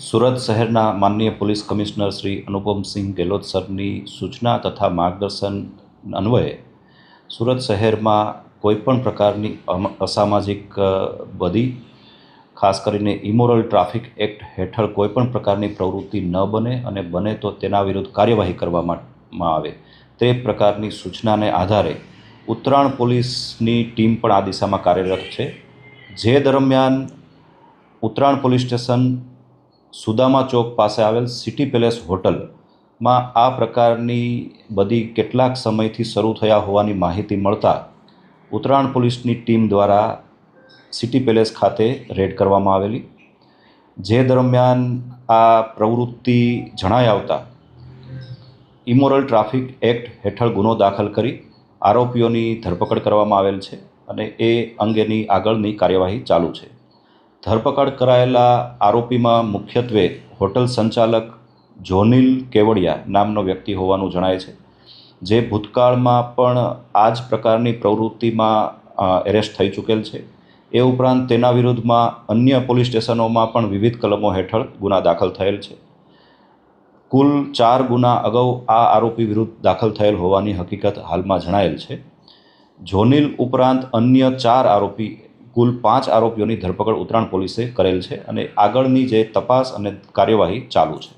સુરત શહેરના માનનીય police commissioner Shri Anupamsinh Gehlot સરની સૂચના તથા માર્ગદર્શન અન્વયે સુરત શહેરમાં કોઈપણ પ્રકારની અસામાજિક બદી, ખાસ કરીને ઇમોરલ ટ્રાફિક એક્ટ હેઠળ કોઈપણ પ્રકારની પ્રવૃત્તિ ન બને અને બને તો તેના વિરુદ્ધ કાર્યવાહી કરવામાં આવે તે પ્રકારની સૂચનાને આધારે ઉત્તરાયણ પોલીસની ટીમ પણ આ દિશામાં કાર્યરત છે। જે દરમિયાન ઉત્તરાયણ પોલીસ સ્ટેશન સુદામા ચોક પાસે આવેલ સિટી પેલેસ હોટલમાં આ પ્રકારની બધી કેટલાક સમયથી શરૂ થયા હોવાની માહિતી મળતા ઉત્તરાયણ પોલીસની ટીમ દ્વારા સિટી પેલેસ ખાતે રેડ કરવામાં આવેલી। જે દરમિયાન આ પ્રવૃત્તિ જણાઈ આવતા ઇમોરલ ટ્રાફિક એક્ટ હેઠળ ગુનો દાખલ કરી આરોપીઓની ધરપકડ કરવામાં આવેલ છે અને એ અંગેની આગળની કાર્યવાહી ચાલુ છે। ધરપકડ કરાયેલા આરોપીમાં મુખ્યત્વે હોટલ સંચાલક જોનિલ કેવડિયા નામનો વ્યક્તિ હોવાનું જણાય છે, જે ભૂતકાળમાં પણ આ જ પ્રકારની પ્રવૃત્તિમાં એરેસ્ટ થઈ ચૂકેલ છે। એ ઉપરાંત તેના વિરુદ્ધમાં અન્ય પોલીસ સ્ટેશનોમાં પણ વિવિધ કલમો હેઠળ ગુના દાખલ થયેલ છે। કુલ 4 ગુના અગાઉ આ આરોપી વિરુદ્ધ દાખલ થયેલ હોવાની હકીકત હાલમાં જણાયેલ છે। જોનિલ ઉપરાંત અન્ય 4 આરોપી કુલ 5 આરોપીઓની ધરપકડ ઉત્તરાયણ પોલીસે કરેલ છે અને આગળની જે તપાસ અને કાર્યવાહી ચાલુ છે।